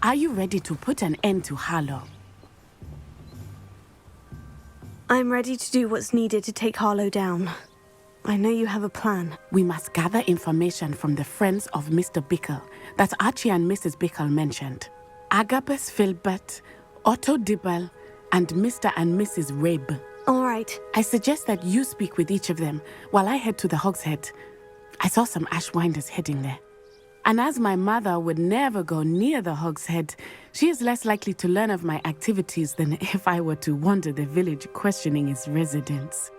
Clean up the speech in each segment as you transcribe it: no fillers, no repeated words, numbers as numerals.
Are you ready to put an end to Harlow? I'm ready to do what's needed to take Harlow down. I know you have a plan. We must gather information from the friends of Mr. Bickle that Archie and Mrs. Bickle mentioned. Agabus Filbert, Otto Dibble, and Mr. and Mrs. Rabe. All right. I suggest that you speak with each of them while I head to the Hog's Head. I saw some Ashwinders heading there. And as my mother would never go near the Hog's Head, she is less likely to learn of my activities than if I were to wander the village questioning its residents.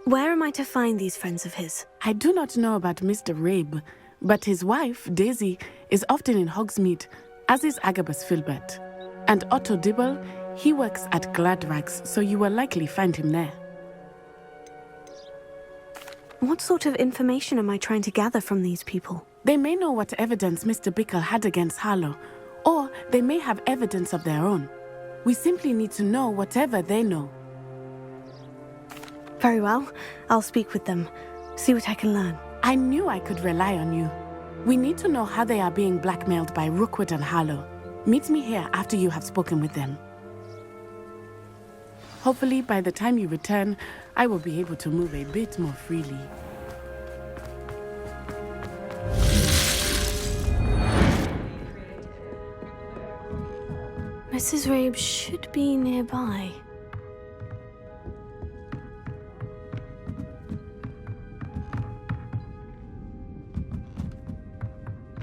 Where am I to find these friends of his? I do not know about Mr. Rabe, but his wife, Daisy, is often in Hogsmeade, as is Agabus Filbert. And Otto Dibble, he works at Gladrags, so you will likely find him there. What sort of information am I trying to gather from these people? They may know what evidence Mr. Bickle had against Harlow, or they may have evidence of their own. We simply need to know whatever they know. Very well. I'll speak with them. See what I can learn. I knew I could rely on you. We need to know how they are being blackmailed by Rookwood and Harlow. Meet me here after you have spoken with them. Hopefully, by the time you return, I will be able to move a bit more freely. Mrs. Rabe should be nearby.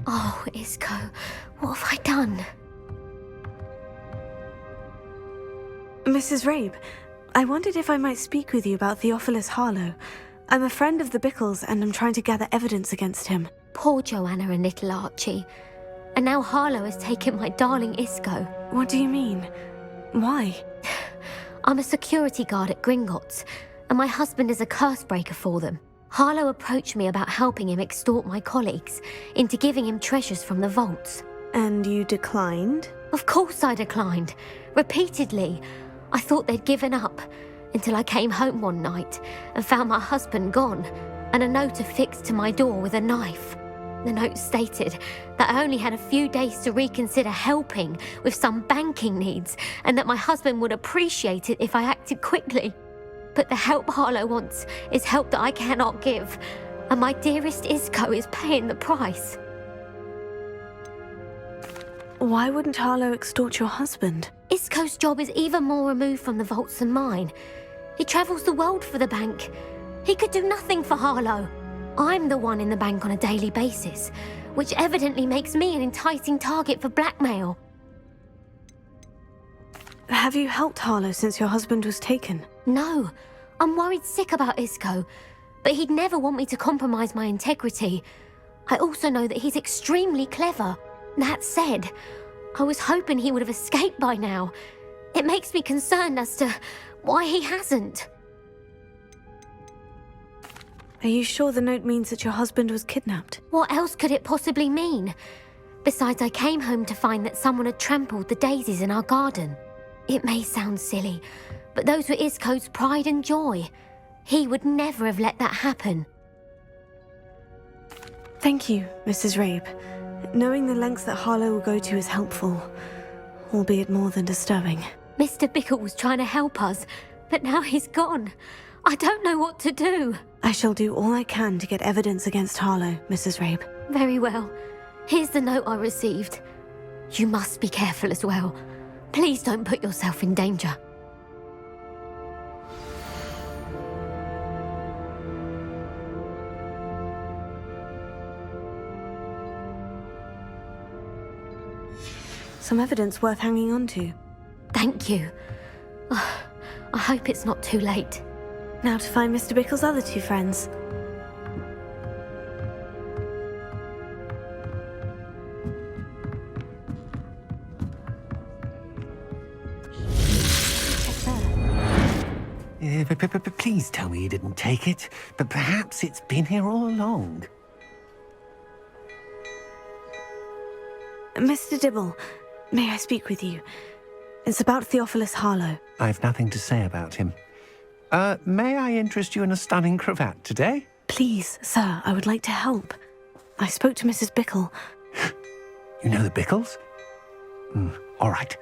Oh, Isco, what have I done? Mrs. Rabe, I wondered if I might speak with you about Theophilus Harlow. I'm a friend of the Bickles and I'm trying to gather evidence against him. Poor Joanna and little Archie. And now Harlow has taken my darling Isco. What do you mean? Why? I'm a security guard at Gringotts, and my husband is a curse breaker for them. Harlow approached me about helping him extort my colleagues into giving him treasures from the vaults. And you declined? Of course I declined. Repeatedly. I thought they'd given up, until I came home one night and found my husband gone, and a note affixed to my door with a knife. The note stated that I only had a few days to reconsider helping with some banking needs, and that my husband would appreciate it if I acted quickly. But the help Harlow wants is help that I cannot give, and my dearest Isco is paying the price. Why wouldn't Harlow extort your husband? Isco's job is even more removed from the vaults than mine. He travels the world for the bank. He could do nothing for Harlow. I'm the one in the bank on a daily basis, which evidently makes me an enticing target for blackmail. Have you helped Harlow since your husband was taken? No, I'm worried sick about Isco, but he'd never want me to compromise my integrity. I also know that he's extremely clever. That said, I was hoping he would have escaped by now. It makes me concerned as to why he hasn't. Are you sure the note means that your husband was kidnapped? What else could it possibly mean? Besides, I came home to find that someone had trampled the daisies in our garden. It may sound silly, but those were Isco's pride and joy. He would never have let that happen. Thank you, Mrs. Rabe. Knowing the lengths that Harlow will go to is helpful, albeit more than disturbing. Mr. Bickle was trying to help us, but now he's gone. I don't know what to do. I shall do all I can to get evidence against Harlow, Mrs. Rabe. Very well. Here's the note I received. You must be careful as well. Please don't put yourself in danger. Some evidence worth hanging on to. Thank you. I hope it's not too late. Now to find Mr. Bickle's other two friends. Please tell me you didn't take it, but perhaps it's been here all along. Mr. Dibble, may I speak with you? It's about Theophilus Harlow. I've nothing to say about him. May I interest you in a stunning cravat today? Please, sir, I would like to help. I spoke to Mrs. Bickle. You know the Bickles? All right.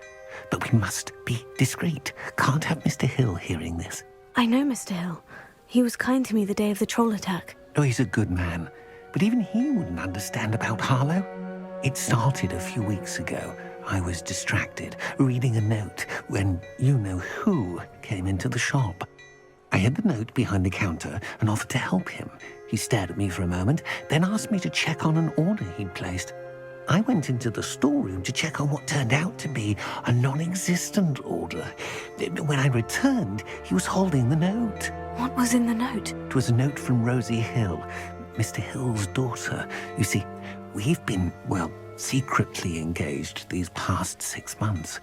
But we must be discreet. Can't have Mr. Hill hearing this. I know Mr. Hill. He was kind to me the day of the troll attack. Oh, he's a good man. But even he wouldn't understand about Harlow. It started a few weeks ago. I was distracted, reading a note, when you-know-who came into the shop. I hid the note behind the counter and offered to help him. He stared at me for a moment, then asked me to check on an order he'd placed. I went into the storeroom to check on what turned out to be a non-existent order. When I returned, he was holding the note. What was in the note? It was a note from Rosie Hill, Mr. Hill's daughter. You see, we've been, secretly engaged these past 6 months.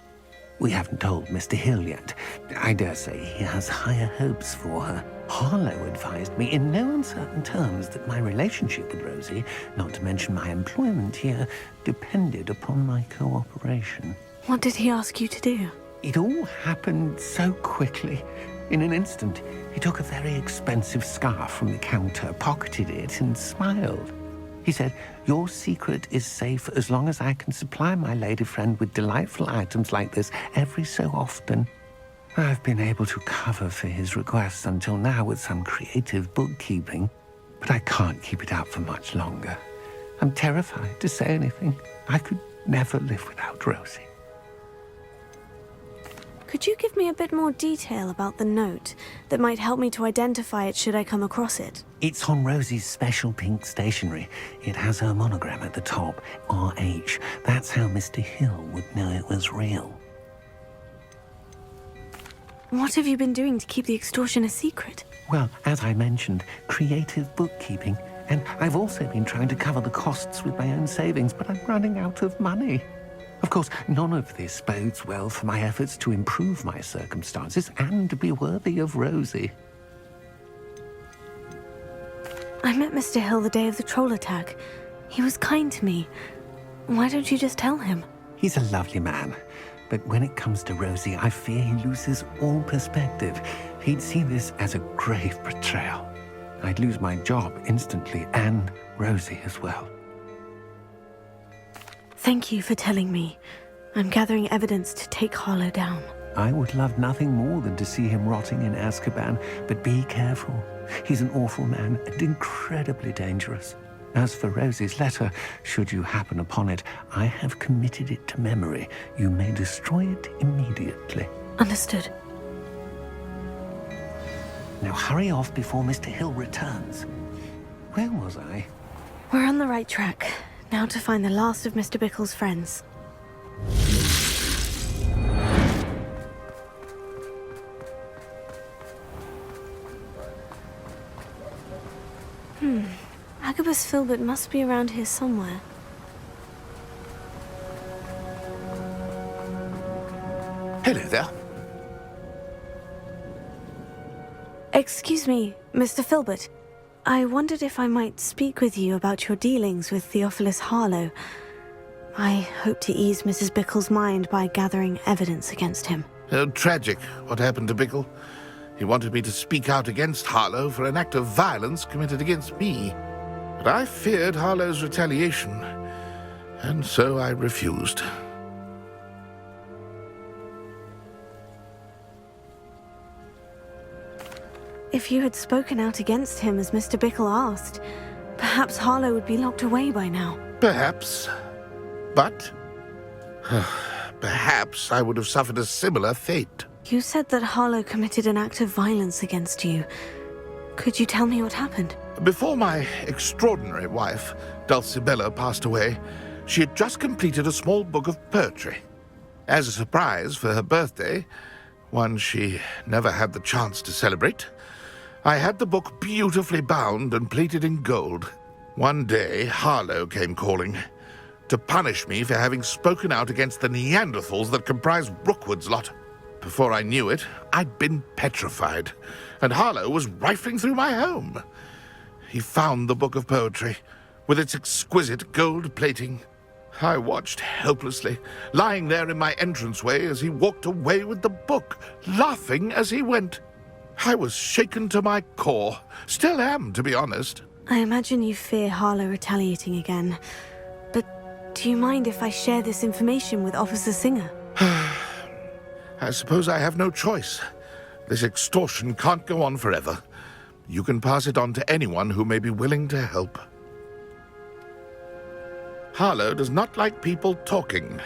We haven't told Mr. Hill yet. I dare say he has higher hopes for her. Harlow advised me in no uncertain terms that my relationship with Rosie, not to mention my employment here, depended upon my cooperation. What did he ask you to do? It all happened so quickly. In an instant, he took a very expensive scarf from the counter, pocketed it, and smiled. He said, "Your secret is safe as long as I can supply my lady friend with delightful items like this every so often." I've been able to cover for his requests until now with some creative bookkeeping, but I can't keep it up for much longer. I'm terrified to say anything. I could never live without Rosie. Could you give me a bit more detail about the note that might help me to identify it should I come across it? It's on Rosie's special pink stationery. It has her monogram at the top, RH. That's how Mr. Hill would know it was real. What have you been doing to keep the extortion a secret? Well, as I mentioned, creative bookkeeping. And I've also been trying to cover the costs with my own savings, but I'm running out of money. Of course, none of this bodes well for my efforts to improve my circumstances and to be worthy of Rosie. I met Mr. Hill the day of the troll attack. He was kind to me. Why don't you just tell him? He's a lovely man. But when it comes to Rosie, I fear he loses all perspective. He'd see this as a grave betrayal. I'd lose my job instantly, and Rosie as well. Thank you for telling me. I'm gathering evidence to take Harlow down. I would love nothing more than to see him rotting in Azkaban, but be careful. He's an awful man and incredibly dangerous. As for Rosie's letter, should you happen upon it, I have committed it to memory. You may destroy it immediately. Understood. Now hurry off before Mr. Hill returns. Where was I? We're on the right track. Now to find the last of Mr. Bickle's friends. Agabus Filbert must be around here somewhere. Hello there. Excuse me, Mr. Filbert. I wondered if I might speak with you about your dealings with Theophilus Harlow. I hope to ease Mrs. Bickle's mind by gathering evidence against him. Oh, tragic what happened to Bickle. He wanted me to speak out against Harlow for an act of violence committed against me. But I feared Harlow's retaliation, and so I refused. If you had spoken out against him as Mr. Bickle asked, perhaps Harlow would be locked away by now. Perhaps. But perhaps I would have suffered a similar fate. You said that Harlow committed an act of violence against you. Could you tell me what happened? Before my extraordinary wife, Dulcibella, passed away, she had just completed a small book of poetry. As a surprise for her birthday, one she never had the chance to celebrate, I had the book beautifully bound and plated in gold. One day, Harlow came calling to punish me for having spoken out against the Neanderthals that comprise Rookwood's lot. Before I knew it, I'd been petrified, and Harlow was rifling through my home. He found the book of poetry, with its exquisite gold plating. I watched helplessly, lying there in my entranceway as he walked away with the book, laughing as he went. I was shaken to my core. Still am, to be honest. I imagine you fear Harlow retaliating again. But Do you mind if I share this information with Officer Singer? I suppose I have no choice. This extortion can't go on forever. You can pass it on to anyone who may be willing to help. Harlow does not like people talking,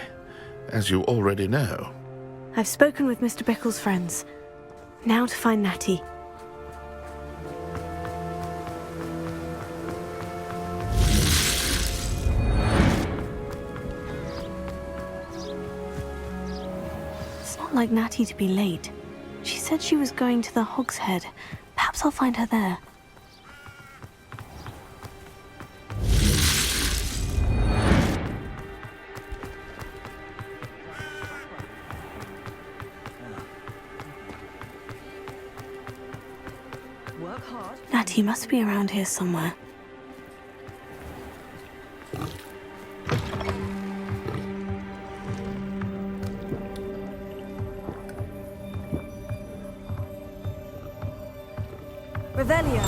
as you already know. I've spoken with Mr. Bickle's friends. Now to find Natty. It's not like Natty to be late. She said she was going to the Hog's Head. Perhaps I'll find her there. Natty must be around here somewhere. Revelio.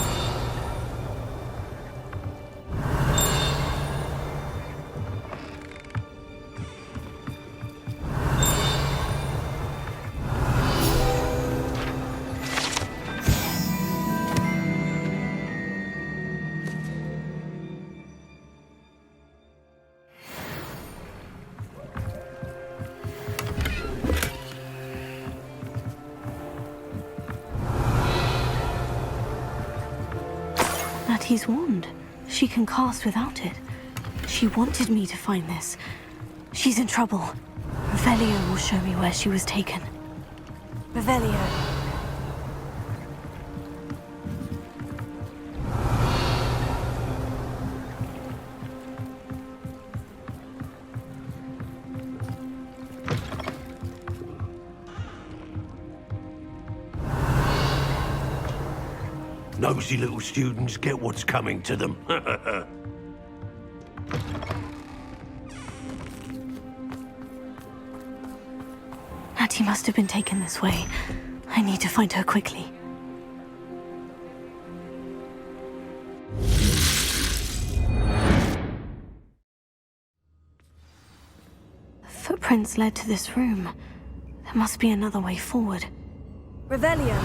Natty's wand. She can cast without it. She wanted me to find this. She's in trouble. Revelio will show me where she was taken. Revelio. Nosy little students get what's coming to them. Natty must have been taken this way. I need to find her quickly. The footprints led to this room. There must be another way forward. Revelio.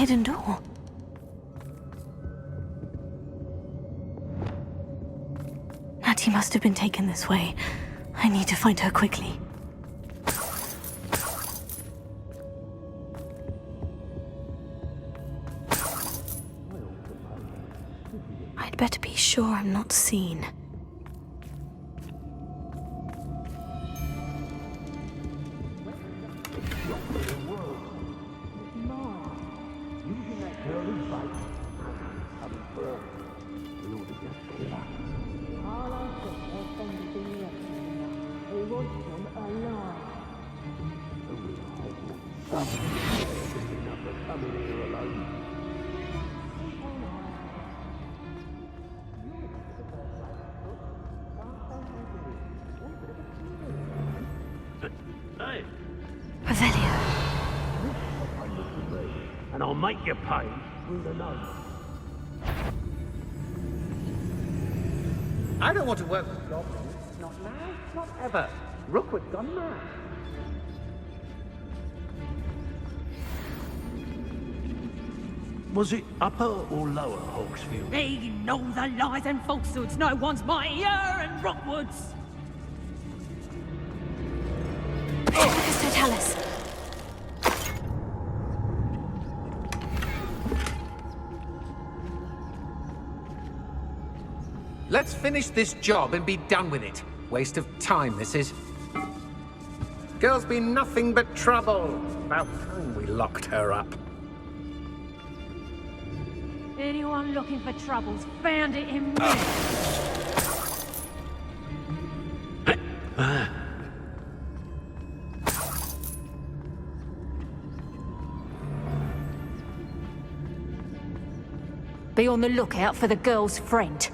Hidden door. Natty must have been taken this way. I need to find her quickly. I'd better be sure I'm not seen. Revelio. And I'll make you pay through the nose. I don't want to work with goblins. Not now, not ever. Rookwood's gone mad. Was it upper or lower Hogsfield? They know the lies and falsehoods no one's mightier and Rockwoods. Mr. Tallis. Let's finish this job and be done with it. Waste of time, this is. Girl's been nothing but trouble. About time we locked her up. Anyone looking for troubles found it in me. Be on the lookout for the girl's friend,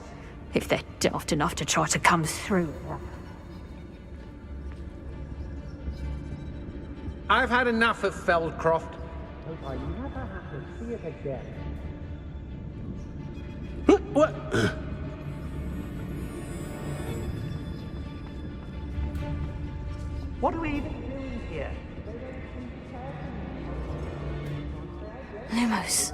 if they're daft enough to try to come through. I've had enough of Feldcroft. Hope I never have to see it again. What? What are we even doing here? Lumos.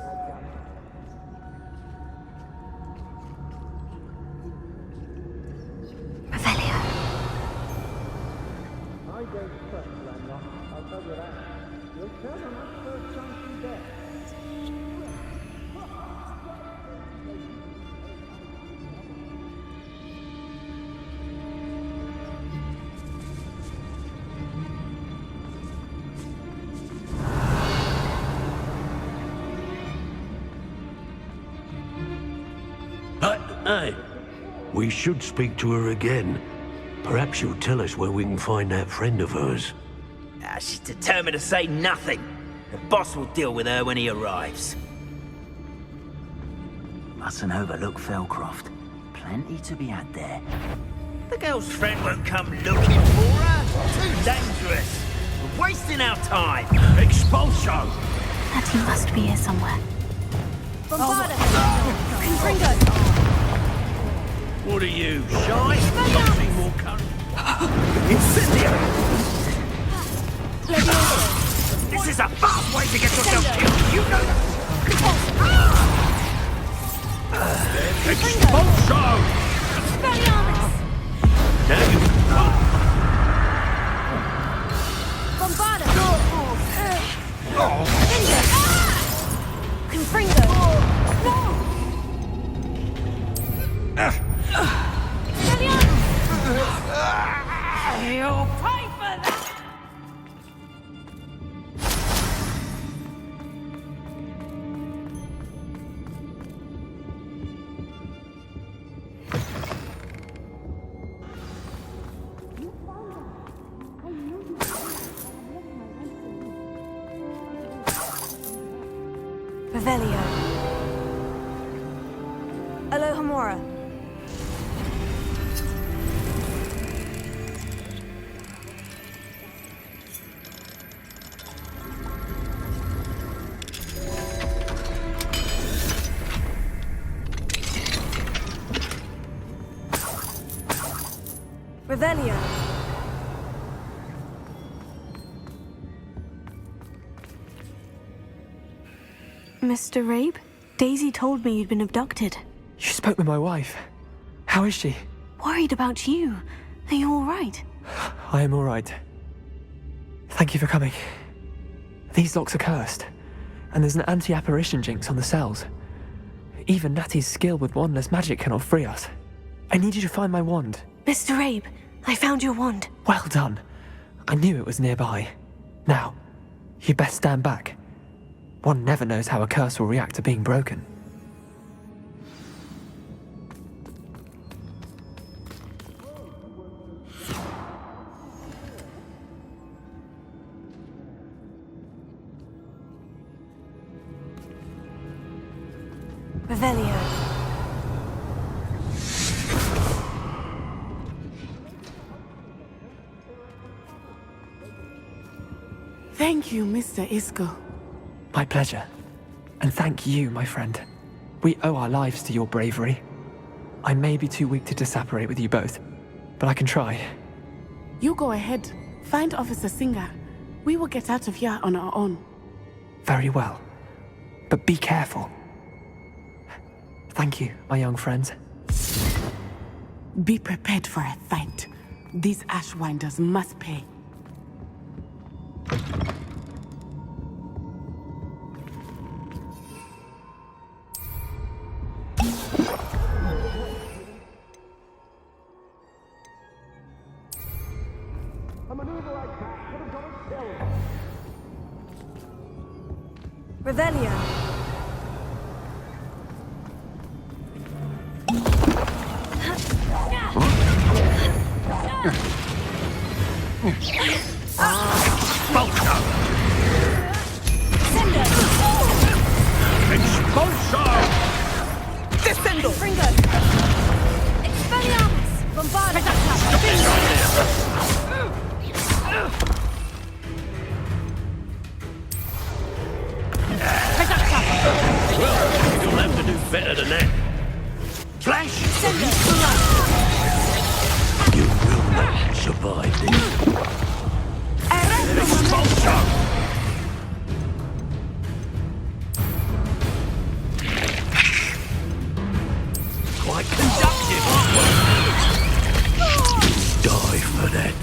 Revelio. I don't trust Landlock, I'll tell you that. You'll turn on us first chance you get. Hey, we should speak to her again. Perhaps she'll tell us where we can find that friend of hers. She's determined to say nothing. The boss will deal with her when he arrives. Mustn't overlook Felcroft. Plenty to be had there. The girl's friend won't come looking for her. Too dangerous. We're wasting our time. Expulso! That he must be here somewhere. Bombarda! What are you, shy? Nothing more current. Incendio! This is a fast way to get yourself killed. You know that. Expulso! Now you Bombarda! Confringo! No! You'll pay for that! Revelio. Alohomora. Revelio. Mr. Rabe, Daisy told me you'd been abducted. You spoke with my wife. How is she? Worried about you. Are you all right? I am all right. Thank you for coming. These locks are cursed, and there's an anti-apparition jinx on the cells. Even Natty's skill with wandless magic cannot free us. I need you to find my wand. Mr. Rabe, I found your wand. Well done. I knew it was nearby. Now, you best stand back. One never knows how a curse will react to being broken. Revelio. Thank you, Mr. Isco. My pleasure. And thank you, my friend. We owe our lives to your bravery. I may be too weak to disapparate with you both, but I can try. You go ahead. Find Officer Singer. We will get out of here on our own. Very well. But be careful. Thank you, my young friends. Be prepared for a fight. These Ashwinders must pay. Revelio. Expulso! better than that. Flash! Send it! You will not survive this. Expulsion! Quite conductive, aren't we? Die for that.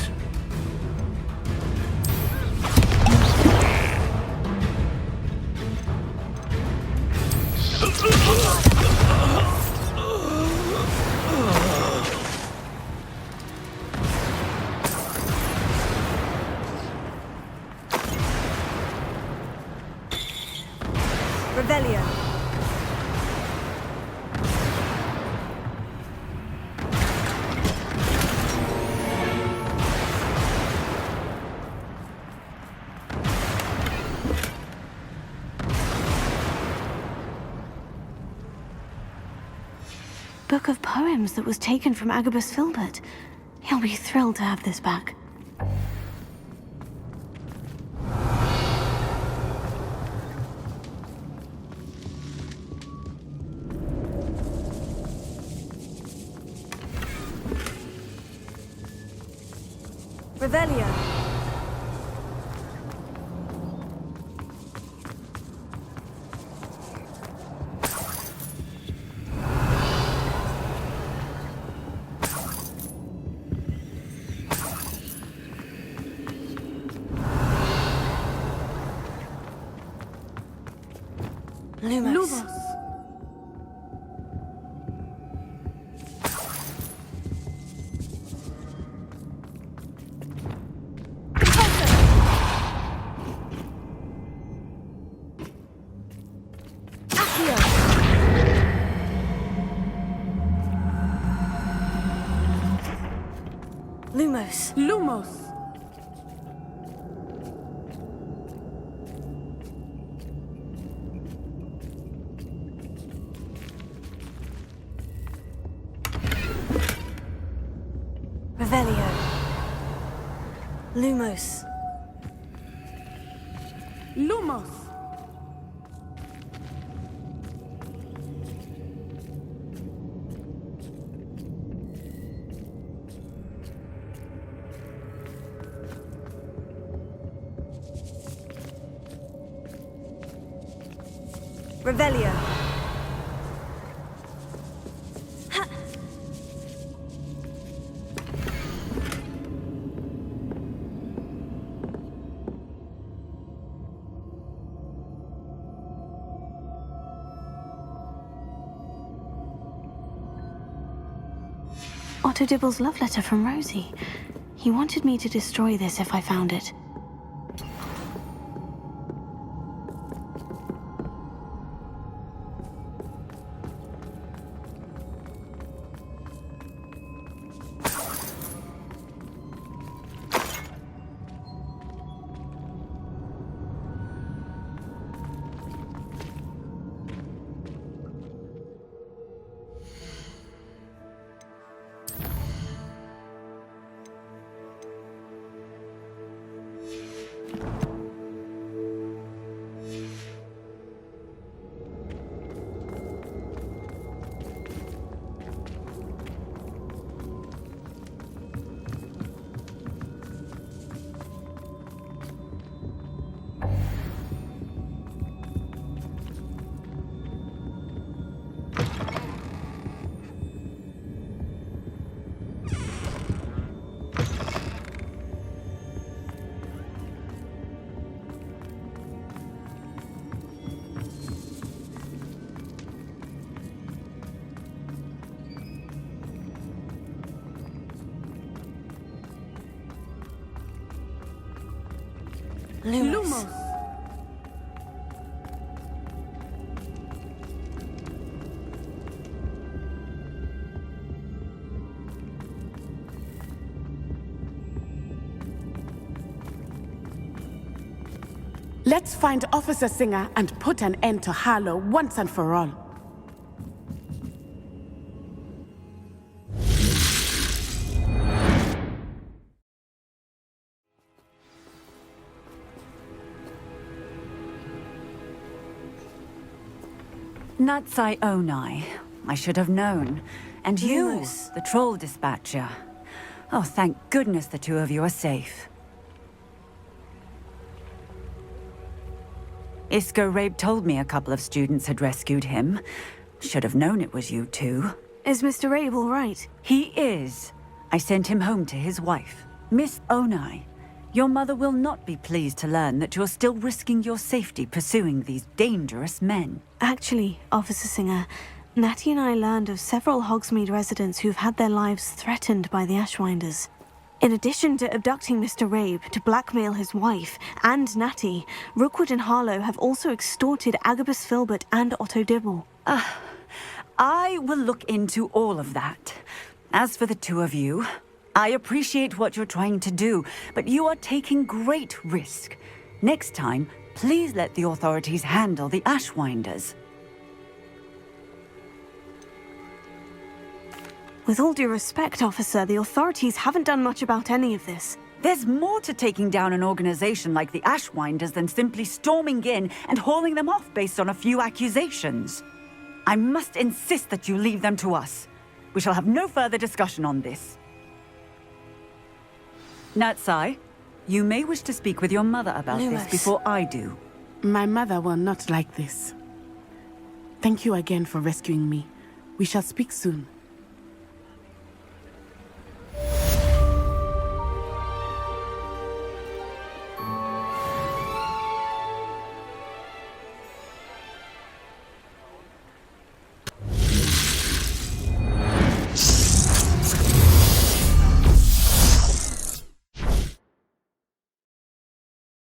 Revelio. Book of poems that was taken from Agabus Filbert. He'll be thrilled to have this back. Revelio. Lumos. Lumos. Lumos. Revelio. Lumos. Lumos. Revelio. Otto Dibble's love letter from Rosie. He wanted me to destroy this if I found it. Lumos. Let's find Officer Singer and put an end to Harlow once and for all. Natsai Onai. I should have known. And you, Lumos. the troll dispatcher. Oh, thank goodness the two of you are safe. Isco Rabe told me a couple of students had rescued him. Should have known it was you two. Is Mr. Rabe all right? He is. I sent him home to his wife. Miss Onai, your mother will not be pleased to learn that you're still risking your safety pursuing these dangerous men. Actually, Officer Singer, Natty and I learned of several Hogsmeade residents who've had their lives threatened by the Ashwinders. In addition to abducting Mr. Rabe to blackmail his wife and Natty, Rookwood and Harlow have also extorted Agabus Filbert and Otto Dibble. I will look into all of that. As for the two of you, I appreciate what you're trying to do, but you are taking great risk. Next time, please let the authorities handle the Ashwinders. With all due respect, officer, the authorities haven't done much about any of this. There's more to taking down an organization like the Ashwinders than simply storming in and hauling them off based on a few accusations. I must insist that you leave them to us. We shall have no further discussion on this. Natsai, you may wish to speak with your mother about this before I do. My mother will not like this. Thank you again for rescuing me. We shall speak soon.